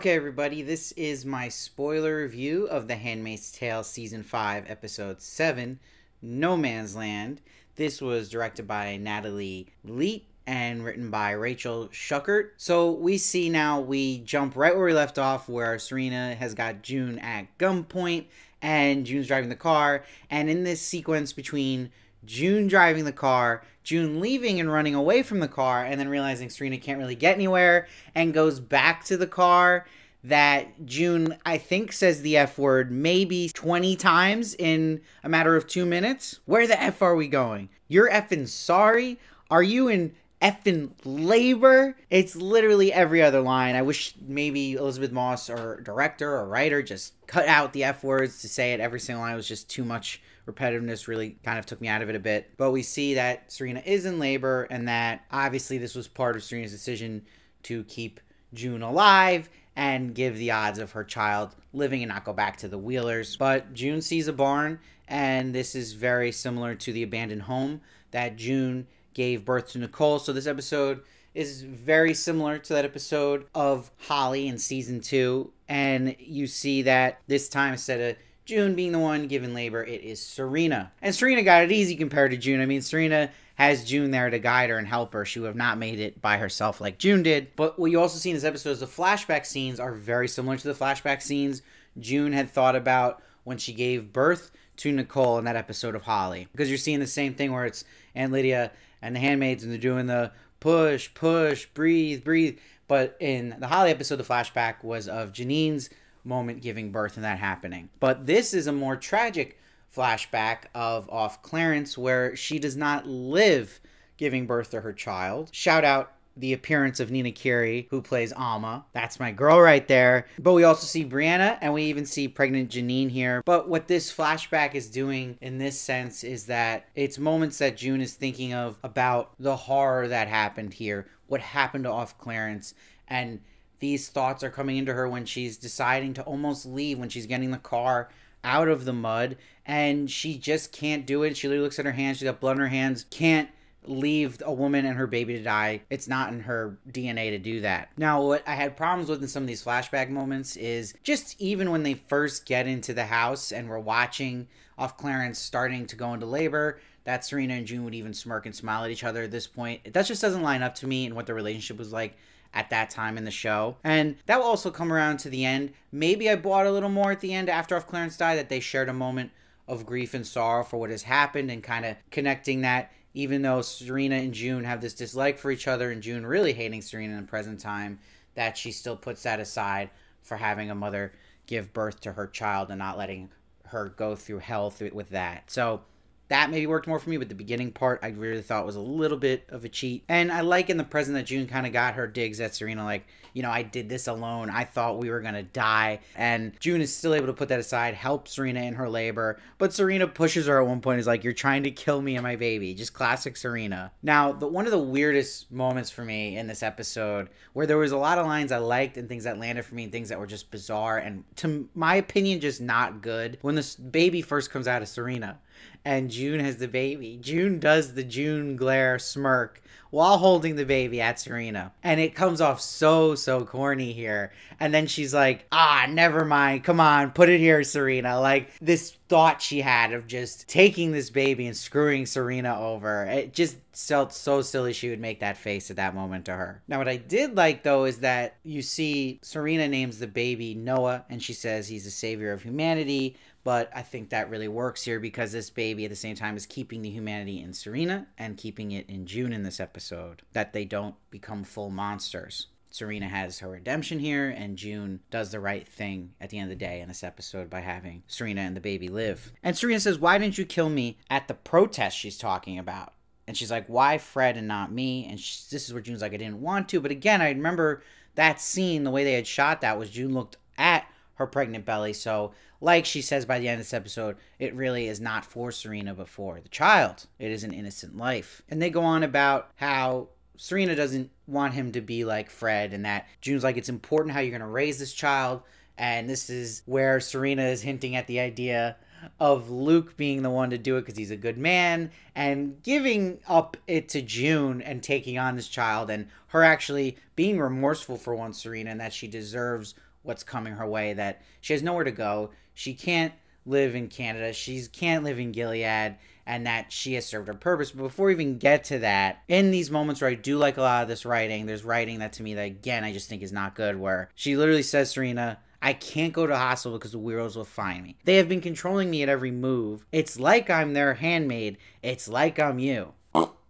Okay, everybody, this is my spoiler review of The Handmaid's Tale Season 5, Episode 7, No Man's Land. This was directed by Natalie Leet and written by Rachel Schuckert. So we jump right where we left off, where Serena has got June at gunpoint and June's driving the car. And in this sequence between June driving the car, June leaving and running away from the car, and then realizing Serena can't really get anywhere and goes back to the car, that June, I think, says the F word maybe 20 times in a matter of 2 minutes. Where the F are we going? You're effing sorry? Are you in effing labor? It's literally every other line. I wish maybe Elisabeth Moss or director or writer just cut out the F words to say it every single line. It was just too much repetitiveness, really kind of took me out of it a bit. But we see that Serena is in labor, and that obviously this was part of Serena's decision to keep June alive and give the odds of her child living and not go back to the Wheelers. But June sees a barn, and this is very similar to the abandoned home that June gave birth to Nicole. So this episode is very similar to that episode of Holly in season 2. And you see that this time, instead of June being the one given labor, it is Serena. And Serena got it easy compared to June. I mean, Serena has June there to guide her and help her. She would have not made it by herself like June did. But what you also see in this episode is the flashback scenes are very similar to the flashback scenes June had thought about when she gave birth to Nicole in that episode of Holly. Because you're seeing the same thing where it's Aunt Lydia and the handmaids, and they're doing the push, push, breathe, breathe. But in the Holly episode, the flashback was of Janine's moment giving birth and that happening. But this is a more tragic flashback of off Clarence, where she does not live giving birth to her child. Shout out the appearance of Nina Kiri, who plays Alma. That's my girl right there. But we also see Brianna, and we even see pregnant Janine here. But what this flashback is doing in this sense is that it's moments that June is thinking of about the horror that happened here, what happened to off Clarence, and these thoughts are coming into her when she's deciding to almost leave, when she's getting the car out of the mud, and she just can't do it. She literally looks at her hands. She's got blood on her hands. Can't leave a woman and her baby to die. It's not in her DNA to do that. Now, what I had problems with in some of these flashback moments is just even when they first get into the house and we're watching off Clarence starting to go into labor, that Serena and June would even smirk and smile at each other at this point. That just doesn't line up to me and what the relationship was like at that time in the show. And that will also come around to the end. Maybe I bought a little more at the end after off Clarence died, that they shared a moment of grief and sorrow for what has happened, and kind of connecting that, even though Serena and June have this dislike for each other, and June really hating Serena in the present time, that she still puts that aside for having a mother give birth to her child and not letting her go through hell with that. So that maybe worked more for me, but the beginning part I really thought was a little bit of a cheat. And I like in the present that June kind of got her digs at Serena, like, you know, I did this alone. I thought we were going to die. And June is still able to put that aside, help Serena in her labor. But Serena pushes her at one point, is like, you're trying to kill me and my baby. Just classic Serena. Now, one of the weirdest moments for me in this episode, where there was a lot of lines I liked and things that landed for me and things that were just bizarre and, to my opinion, just not good. When this baby first comes out of Serena and June has the baby, June does the June glare smirk while holding the baby at Serena. And it comes off so corny here. And then she's like, never mind. Come on, put it here, Serena. Like, this thought she had of just taking this baby and screwing Serena over. It just felt so silly she would make that face at that moment to her. Now, what I did like, though, is that you see Serena names the baby Noah, and she says he's the savior of humanity. But I think that really works here, because this baby at the same time is keeping the humanity in Serena and keeping it in June in this episode, that they don't become full monsters. Serena has her redemption here, and June does the right thing at the end of the day in this episode by having Serena and the baby live. And Serena says, why didn't you kill me at the protest she's talking about? And she's like, why Fred and not me? And this is where June's like, I didn't want to. But again, I remember that scene, the way they had shot that was June looked at her pregnant belly. So like she says by the end of this episode, it really is not for Serena but for the child. It is an innocent life. And they go on about how Serena doesn't want him to be like Fred, and that June's like, it's important how you're going to raise this child. And this is where Serena is hinting at the idea of Luke being the one to do it because he's a good man, and giving up it to June and taking on this child, and her actually being remorseful for once, Serena, and that she deserves what's coming her way, that she has nowhere to go. She can't live in Canada. She can't live in Gilead, and that she has served her purpose. But before we even get to that, in these moments where I do like a lot of this writing, there's writing that to me that, again, I just think is not good, where she literally says, Serena, I can't go to hospital because the weirdos will find me. They have been controlling me at every move. It's like I'm their handmaid. It's like I'm you.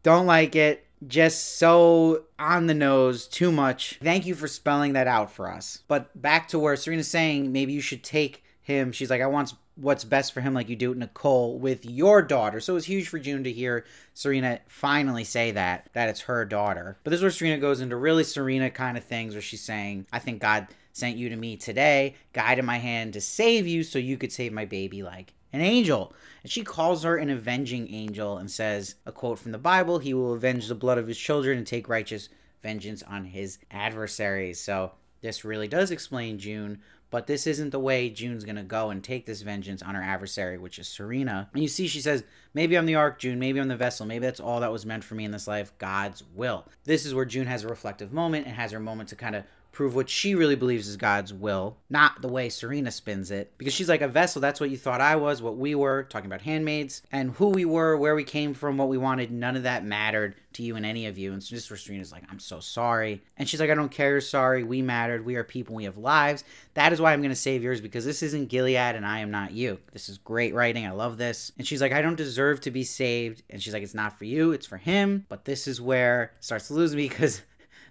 Don't like it. Just so on the nose, too much. Thank you for spelling that out for us. But back to where Serena's saying maybe you should take him. She's like, I want what's best for him, like you do with Nicole, with your daughter. So it was huge for June to hear Serena finally say that it's her daughter. But this is where Serena goes into really Serena kind of things, where she's saying, I think God sent you to me today, guided my hand to save you so you could save my baby like an angel. And she calls her an avenging angel and says, a quote from the Bible, he will avenge the blood of his children and take righteous vengeance on his adversaries. So this really does explain June, but this isn't the way June's going to go and take this vengeance on her adversary, which is Serena. And you see, she says, maybe I'm the ark, June. Maybe I'm the vessel. Maybe that's all that was meant for me in this life. God's will. This is where June has a reflective moment and has her moment to kind of prove what she really believes is God's will, not the way Serena spins it. Because she's like, a vessel, that's what you thought I was, what we were, talking about handmaids, and who we were, where we came from, what we wanted. None of that mattered to you and any of you. And so just where Serena's like, I'm so sorry. And she's like, I don't care, you're sorry. We mattered. We are people. We have lives. That is why I'm going to save yours, because this isn't Gilead and I am not you. This is great writing. I love this. And she's like, I don't deserve to be saved. And she's like, it's not for you. It's for him. But this is where it starts to lose me, because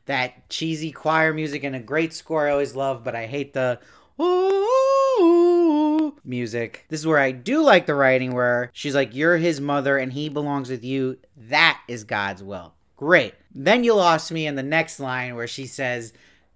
that cheesy choir music and a great score I always love, but I hate the ooh music. This is where I do like the writing, where she's like, you're his mother and he belongs with you. That is God's will. Great. Then you lost me in the next line where she says,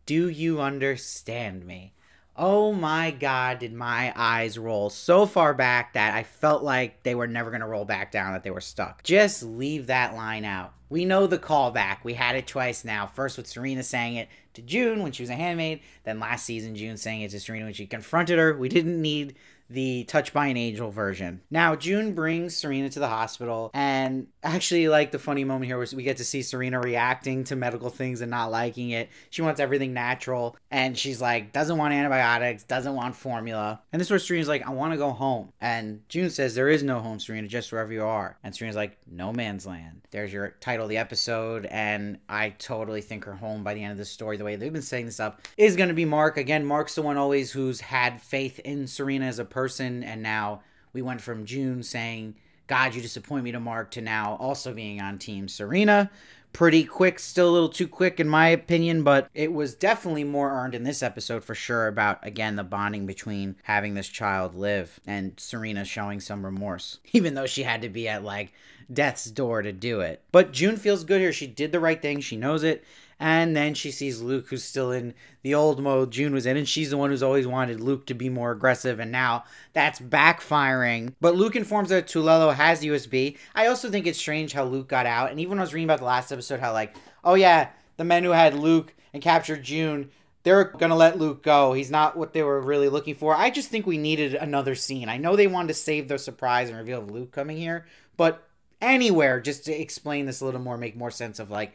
do you understand me? Oh my God, did my eyes roll so far back that I felt like they were never going to roll back down, that they were stuck. Just leave that line out. We know the callback. We had it twice now. First with Serena saying it to June when she was a handmaid. Then last season, June saying it to Serena when she confronted her. We didn't need the touched by an angel version. Now, June brings Serena to the hospital, and actually, like, the funny moment here was we get to see Serena reacting to medical things and not liking it. She wants everything natural, and she's like, doesn't want antibiotics, doesn't want formula. And this is where Serena's like, I want to go home. And June says, there is no home, Serena, just wherever you are. And Serena's like, no man's land. There's your title of the episode, and I totally think her home by the end of the story, the way they've been setting this up, is going to be Mark. Again, Mark's the one always who's had faith in Serena as a person, and now we went from June saying, God, you disappoint me, to Mark, to now also being on Team Serena. Pretty quick, still a little too quick in my opinion, but it was definitely more earned in this episode for sure, about, again, the bonding between having this child live and Serena showing some remorse, even though she had to be at, like, death's door to do it. But June feels good here. She did the right thing. She knows it. And then she sees Luke, who's still in the old mode June was in, and she's the one who's always wanted Luke to be more aggressive, and now that's backfiring. But Luke informs her that Tulelo has USB. I also think it's strange how Luke got out, and even when I was reading about the last episode, how like, oh yeah, the men who had Luke and captured June, they're gonna let Luke go. He's not what they were really looking for. I just think we needed another scene. I know they wanted to save the surprise and reveal of Luke coming here, but anywhere just to explain this a little more, make more sense of like,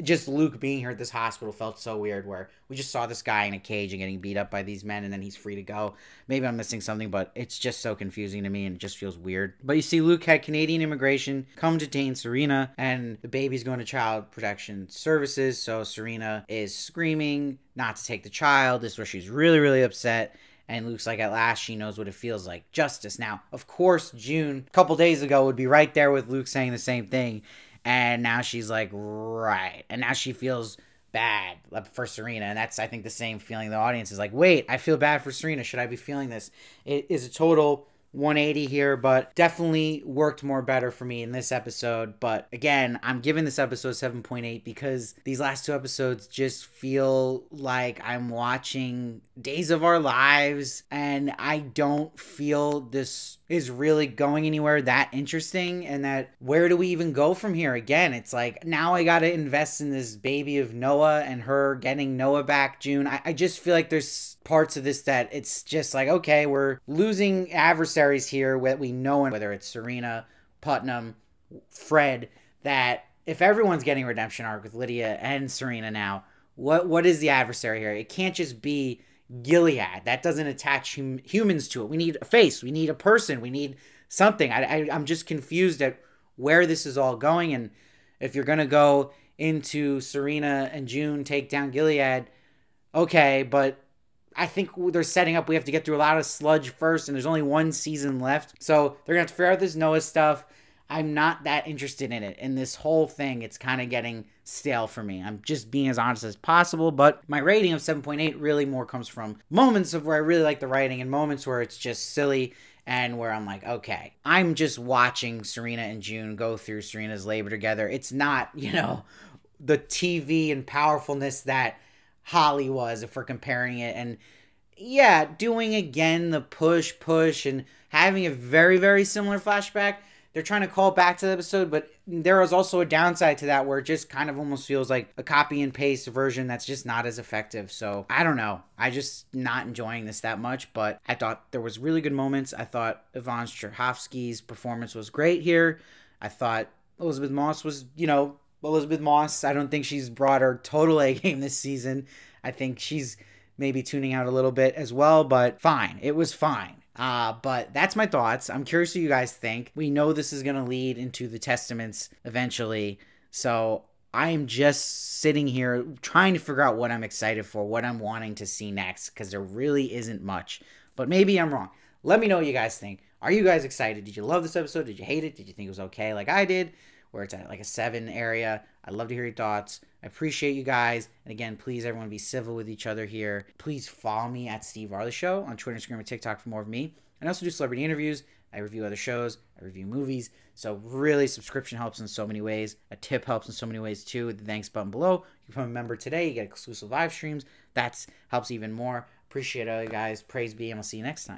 just Luke being here at this hospital felt so weird, where we just saw this guy in a cage and getting beat up by these men, and then he's free to go. Maybe I'm missing something, but it's just so confusing to me, and it just feels weird. But you see Luke had Canadian immigration come detain Serena, and the baby's going to Child Protection Services, so Serena is screaming not to take the child. This is where she's really, really upset. And Luke's like, at last she knows what it feels like. Justice. Now, of course, June, a couple days ago, would be right there with Luke saying the same thing. And now she's like, right. And now she feels bad for Serena. And that's, I think, the same feeling the audience is like, wait, I feel bad for Serena. Should I be feeling this? It is a total 180 here, but definitely worked more better for me in this episode. But again, I'm giving this episode 7.8 because these last two episodes just feel like I'm watching Days of Our Lives, and I don't feel this is really going anywhere that interesting, and that where do we even go from here? Again, it's like, now I gotta invest in this baby of Noah and her getting Noah back, June. I just feel like there's parts of this that it's just like, okay, we're losing adversaries here that we know, and whether it's Serena, Putnam, Fred, that if everyone's getting a redemption arc with Lydia and Serena now, what is the adversary here? It can't just be Gilead. That doesn't attach humans to it. We need a face. We need a person. We need something. I'm just confused at where this is all going. And if you're going to go into Serena and June take down Gilead, okay, but I think they're setting up, we have to get through a lot of sludge first, and there's only one season left. So they're going to have to figure out this Noah stuff. I'm not that interested in it. And this whole thing, it's kind of getting stale for me. I'm just being as honest as possible. But my rating of 7.8 really more comes from moments of where I really like the writing and moments where it's just silly and where I'm like, okay, I'm just watching Serena and June go through Serena's labor together. It's not, the TV and powerfulness that Holly was, if we're comparing it. And yeah, doing again the push and having a very, very similar flashback. They're trying to call back to the episode, but there is also a downside to that where it just kind of almost feels like a copy and paste version that's just not as effective. So I don't know. I just not enjoying this that much, but I thought there was really good moments. I thought Yvonne Strahovski's performance was great here. I thought Elisabeth Moss was, Elisabeth Moss. I don't think she's brought her total A game this season. I think she's maybe tuning out a little bit as well, but fine. It was fine. But that's my thoughts. I'm curious what you guys think. We know this is going to lead into the Testaments eventually. So I'm just sitting here trying to figure out what I'm excited for, what I'm wanting to see next, because there really isn't much. But maybe I'm wrong. Let me know what you guys think. Are you guys excited? Did you love this episode? Did you hate it? Did you think it was okay like I did? Where it's at like a 7 area. I'd love to hear your thoughts. I appreciate you guys. And again, please, everyone, be civil with each other here. Please follow me at Steve Varley Show on Twitter, Instagram, and TikTok for more of me. And I also do celebrity interviews. I review other shows. I review movies. So really, subscription helps in so many ways. A tip helps in so many ways too. With the thanks button below. You become a member today. You get exclusive live streams. That helps even more. Appreciate all you guys. Praise be, and I'll see you next time.